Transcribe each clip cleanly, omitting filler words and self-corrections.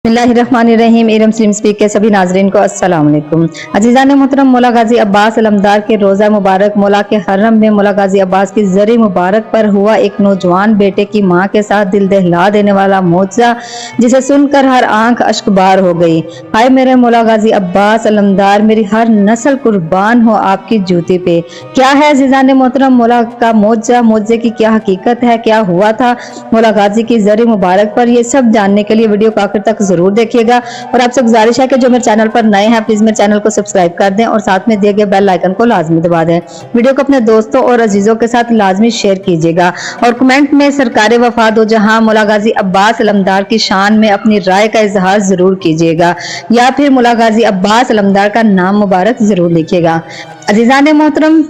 बिस्मिल्लाहिर्रहमानिर्रहीम। एरम slim speak के सभी नाजरीन को अस्सलाम वालेकुम। अजीज़ान मोहतरम, मौला गाजी अब्बास अलमदार के रोज़ा मुबारक मौला के हरम में मौला गाजी अब्बास की ज़री मुबारक पर हुआ एक नौजवान बेटे की माँ के साथ दिल दहला देने वाला मौजज़ा, जिसे सुनकर हर आंख अश्कबार हो गई। हाय मेरे मौला गाजी अब्बास अलमदार, मेरी हर नस्ल कुर्बान हो आपकी जूती पे। क्या है अजीज़ान मोहतरम मौला का मौजज़ा, मौजज़े की क्या हकीकत है, क्या हुआ था मौला गाजी की ज़री मुबारक पर, ये सब जानने के लिए वीडियो को आखिर तक जरूर देखिएगा। और आपसे गुजारिश है कि जो मेरे चैनल पर नए हैं प्लीज मेरे चैनल को सब्सक्राइब कर दें और साथ में दिए गए बेल आइकन को लाजमी दबा दें। वीडियो को अपने दोस्तों और अजीजों के साथ लाजमी शेयर कीजिएगा और कमेंट में सरकारे वफा दो जहां मौला गाजी अब्बास अलमदार की शान में अपनी राय का इजहार जरूर कीजिएगा या फिर मौला गाजी अब्बास अलमदार का नाम मुबारक जरूर लिखिएगा। अजीजान मोहतरम,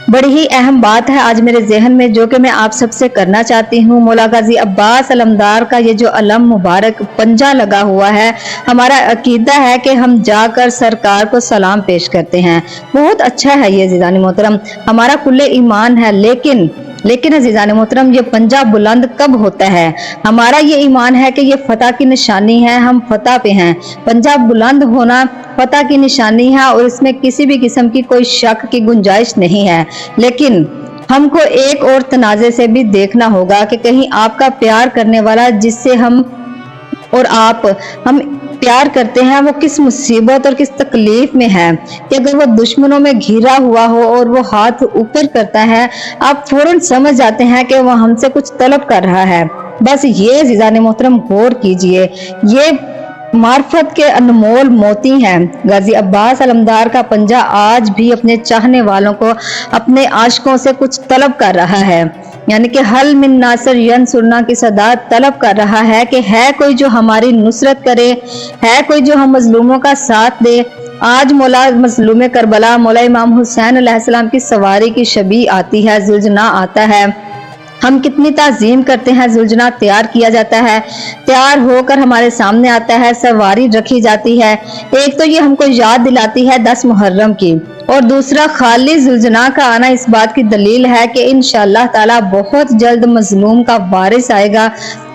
बड़ी ही अहम बात है आज मेरे जहन में जो कि मैं आप सबसे करना चाहती हूँ। मौला गाजी अब्बास अलमदार का ये जो अलम मुबारक पंजा लगा हुआ है, हमारा अकीदा है कि हम जाकर सरकार को सलाम पेश करते हैं। बहुत अच्छा है ये अजीज़ान मोहतरम, हमारा कुल्ले ईमान है। लेकिन अजीज़ान मोहतरम, ये पंजा बुलंद कब होता है? हमारा ये ईमान है कि ये फतह की निशानी है, हम फतह पे हैं। पंजा बुलंद होना फतह की निशानी है और इसमें किसी भी किस्म की कोई शक की गुंजाइश नहीं है। लेकिन हमको एक और तनाज़े से भी देखना होगा कि कहीं आपका प्यार करने वाला जिससे हम प्यार करते हैं वो किस मुसीबत और किस तकलीफ में है कि अगर वो दुश्मनों में घिरा हुआ हो और वो हाथ ऊपर करता है, आप फौरन समझ जाते हैं कि वो हमसे कुछ तलब कर रहा है। बस ये अज़ीज़ान मोहतरम गौर कीजिए, ये मार्फत के अनमोल मोती हैं। गाजी अब्बास अलमदार का पंजा आज भी अपने चाहने वालों को, अपने आशिकों से कुछ तलब कर रहा है, यानी कि हल मिन नासर यंसुरना की सदा तलब कर रहा है कि है कोई जो हमारी नुसरत करे, है कोई जो हम मजलूमों का साथ दे। आज मौला मजलूम करबला मौला इमाम हुसैन अलैहिस्सलाम की सवारी की शबी आती है, जुलजना आता है। हम कितनी ताजीम करते हैं, जुलजना तैयार किया जाता है, तैयार होकर हमारे सामने आता है, सवारी रखी जाती है। एक तो ये हमको याद दिलाती है 10 मुहर्रम की, और दूसरा खाली जुलजना का आना इस बात की दलील है कि इंशाअल्लाह ताला बहुत जल्द मजलूम का वारिस आएगा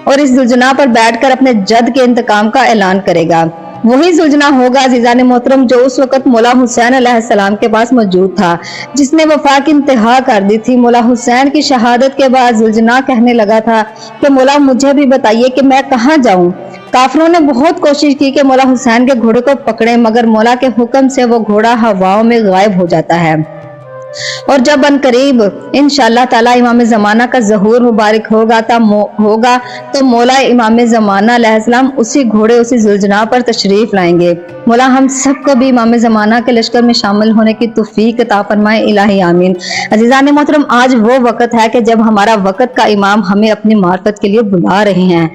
और इस जुलजना पर बैठकर अपने जद के इंतकाम का ऐलान करेगा। वही जुलजना होगा अजीज़ान मोहतरम जो उस वक्त मौला हुसैन अलैहिस्सलाम के पास मौजूद था, जिसने वफा की इंतहा कर दी थी। मौला हुसैन की शहादत के बाद जुलजना कहने लगा था कि मौला मुझे भी बताइए कि मैं कहाँ जाऊं। काफिरों ने बहुत कोशिश की कि मौला हुसैन के घोड़े को पकड़े, मगर मौला के हुक्म से वो घोड़ा हवाओं में गायब हो जाता है। और जब अनकरीब इंशाअल्लाह ताला इमाम ज़माना का ज़हूर मुबारक होगा तो मौला इमाम ज़माना अलैहिस्सलाम उसी घोड़े उसी जुलजना पर तशरीफ लाएंगे। मौला हम सबको भी इमाम ज़माना के लश्कर में शामिल होने की तौफीक अता फरमाए, इलाही आमीन। अज़ीज़ान मोहतरम, आज वो वक्त है कि जब हमारा वक्त का इमाम हमें अपनी मार्फत के लिए बुला रहे हैं।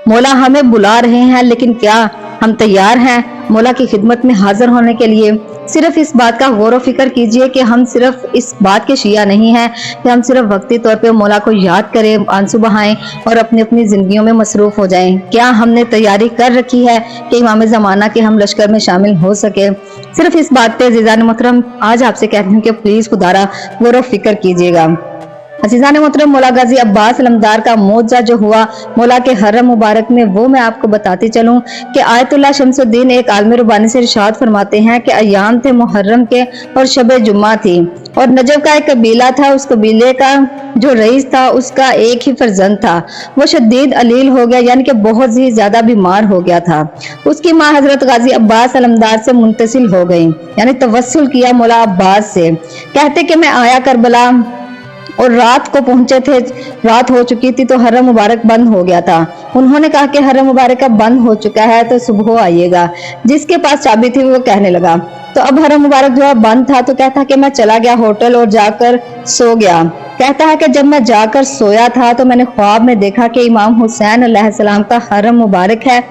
मौला हमें बुला रहे हैं, लेकिन क्या हम तैयार हैं मौला की खिदमत में हाजिर होने के लिए? सिर्फ इस बात का गौर व फिक्र कीजिए कि हम सिर्फ इस बात के शिया नहीं हैं कि हम सिर्फ वक्ती तौर पे मौला को याद करें, आंसू बहाएं और अपनी अपनी जिंदगियों में मसरूफ हो जाएं। क्या हमने तैयारी कर रखी है कि इमाम ज़माना के हम लश्कर में शामिल हो सके? सिर्फ इस बात पे अज़ीज़ान मोहतरम आज आपसे कहती हूँ कि प्लीज खुदारा गौर व फिक्र कीजिएगा। अज़ीज़ान मोहतरम, मौला गाजी अब्बास अलमदार का मौजज़ा जो हुआ मौला के हरम मुबारक में, वो मैं आपको बताती चलूं कि आयतुल्लाह शम्सुद्दीन एक आलम रुबानी से इरशाद फरमाते हैं कि अयाम थे मुहर्रम के और शब जुम्मा थी, और नजब का एक कबीला था। उस कबीले का जो रईस था उसका एक ही फर्जंद था, वो शदीद अलील हो गया, यानी कि बहुत ही ज्यादा बीमार हो गया था। उसकी माँ हजरत गाजी अब्बास अलमदार से मुंतसिल हो गई, यानी तवस्सुल किया मौला अब्बास से। कहते कि मैं आया करबला और रात को पहुंचे थे, रात हो चुकी थी तो हरम मुबारक बंद हो गया था। उन्होंने कहा कि हरम मुबारक अब बंद हो चुका है तो सुबह आइएगा। जिसके पास चाबी थी वो कहने लगा, तो अब हरम मुबारक जो है बंद था, तो कहता कि मैं चला गया होटल और जाकर सो गया। कहता है कि जब मैं जाकर सोया था तो मैंने ख्वाब में देखा कि इमाम हुसैन अलैहिस्सलाम का हरम मुबारक है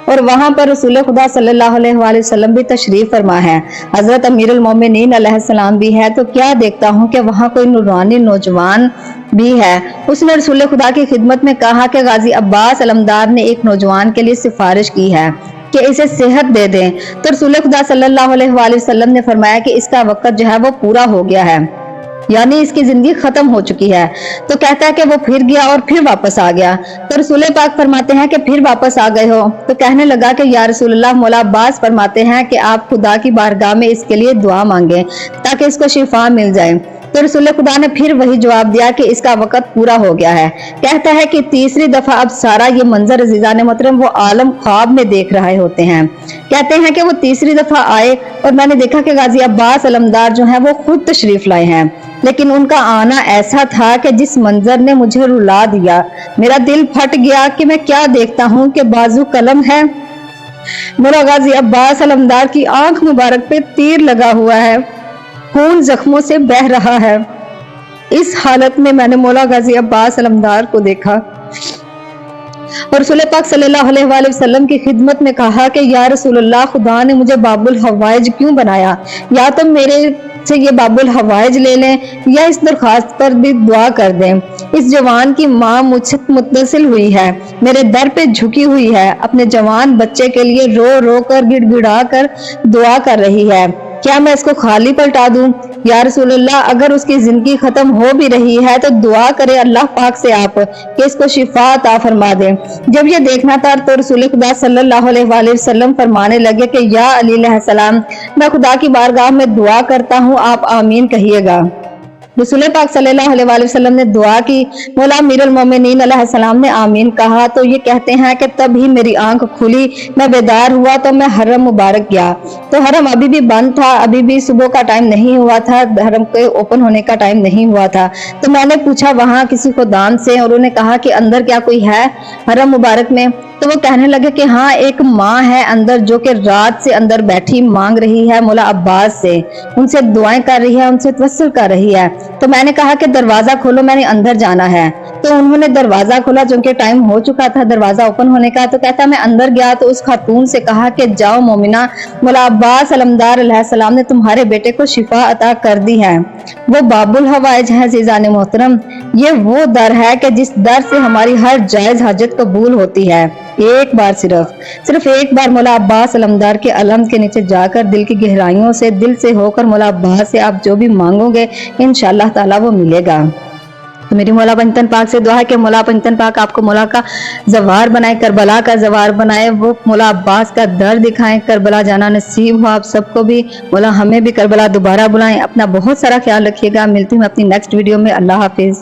और वहां पर रसूल खुदा सल्लल्लाहु अलैहि वसल्लम भी तशरीफ फरमा है, हजरत अमीरुल मोमिनीन अलैहिस्सलाम भी है। तो क्या देखता हूँ कि वहां कोई नूरानी नौजवान भी है। उसने रसूल खुदा की खिदमत में कहा कि गाजी अब्बास अलमदार ने एक नौजवान के लिए सिफारिश की है कि इसे सेहत दे दें। तो रसूल खुदा सल्लल्लाहु अलैहि वसल्लम ने फरमाया कि इसका वक्त जो है वो पूरा हो गया है। यानी इसकी जिंदगी खत्म हो चुकी है। तो कहता है कि वो फिर गया और फिर वापस आ गया। तो रसूल पाक फरमाते हैं कि फिर वापस आ गए हो? तो कहने लगा कि या रसूलल्लाह, मौला अब्बास फरमाते हैं कि आप खुदा की बारगाह में इसके लिए दुआ मांगे ताकि इसको शिफा मिल जाए। तो रसूल खुदा ने फिर वही जवाब दिया कि इसका वक्त पूरा हो गया है। कहता है कि तीसरी दफा अब सारा ये मंजर अजीजान मोहतरम वो आलम ख्वाब में देख रहे होते हैं। कहते हैं कि वो तीसरी दफा आए और मैंने देखा कि गाजी अब्बास अलमदार जो है वो खुद तशरीफ लाए हैं, लेकिन उनका आना ऐसा था कि जिस मंजर ने मुझे रुला दिया। मेरा दिल फट गया कि मैं क्या देखता हूँ कि बाजू कलम है, मौला गाजी अब्बास अलमदार की आंख मुबारक पे तीर लगा हुआ है, खून जख्मों से बह रहा है। इस हालत में मैंने मौला गाजी अब्बास अलमदार को देखा और रसूल पाक सल्लल्लाहु अलैहि वसल्लम की खिदमत में कहा कि या रसूलल्लाह, खुदा ने मुझे बाबुल हवाइज क्यों बनाया? या तो मेरे से ये बाबुल हवाइज ले लें या इस दरखास्त पर भी दुआ कर दें। इस जवान की माँ मुझसे मुत्तसिल हुई है, मेरे दर पे झुकी हुई है, अपने जवान बच्चे के लिए रो रो कर गिड़गिड़ा कर दुआ कर रही है। क्या मैं इसको खाली पलटा दूं? या रसूलल्लाह, अगर उसकी जिंदगी खत्म हो भी रही है तो दुआ करे अल्लाह पाक से आप कि इसको शिफा अता फरमा दे। जब ये देखना था तो रसूल खुदा सल्लल्लाहु अलैहि वसल्लम फरमाने लगे कि या अली अलैहिस्सलाम, मैं खुदा की बारगाह में दुआ करता हूँ, आप आमीन कहिएगा। रसूल पाक सल्लल्लाहु अलैहि वसल्लम ने दुआ की, मौला अमीरुल मोमिनीन अलैहिस्सलाम ने आमीन कहा। तो ये कहते हैं कि तभी मेरी आंख खुली, मैं बेदार हुआ तो मैं हरम मुबारक गया। तो हरम अभी भी बंद था, अभी भी सुबह का टाइम नहीं हुआ था, हरम के ओपन होने का टाइम नहीं हुआ था। तो मैंने पूछा वहां किसी को दान से, और उन्होंने कहा कि अंदर क्या कोई है हरम मुबारक में? तो वो कहने लगे कि हाँ, एक माँ है अंदर जो कि रात से अंदर बैठी मांग रही है मौला अब्बास से, उनसे दुआएं कर रही है, उनसे तवस्सुल कर रही है। तो मैंने कहा कि दरवाजा खोलो, मैंने अंदर जाना है। तो उन्होंने दरवाजा खोला, जो कि टाइम हो चुका था दरवाजा ओपन होने का। तो कहता मैं अंदर गया तो उस खातून से कहा कि जाओ मोमिना, मौला अब्बास अलमदार अलैहिस्सलाम ने तुम्हारे बेटे को शिफा अता कर दी है। वो बाबुल हवाइज है जीजान मोहतरम, ये वो दर है कि जिस दर से हमारी हर जायज हाजत कबूल होती है। एक बार सिर्फ एक बार मौला अब्बास अलमदार के अलम के नीचे जाकर दिल की गहराइयों से, दिल से होकर मौला अब्बास से आप जो भी मांगोगे इंशाअल्लाह ताला वो मिलेगा। तो मेरी मौला पंजतन पाक से दुआ है कि मौला पंजतन पाक आपको मौला का जवार बनाए, करबला का जवार बनाए, वो मौला अब्बास का दर दिखाएं, करबला जाना नसीब हो आप सबको भी। मौला हमें भी करबला दोबारा बुलाएं। अपना बहुत सारा ख्याल रखिएगा। मिलती हूँ अपनी नेक्स्ट वीडियो में। अल्लाह हाफिज।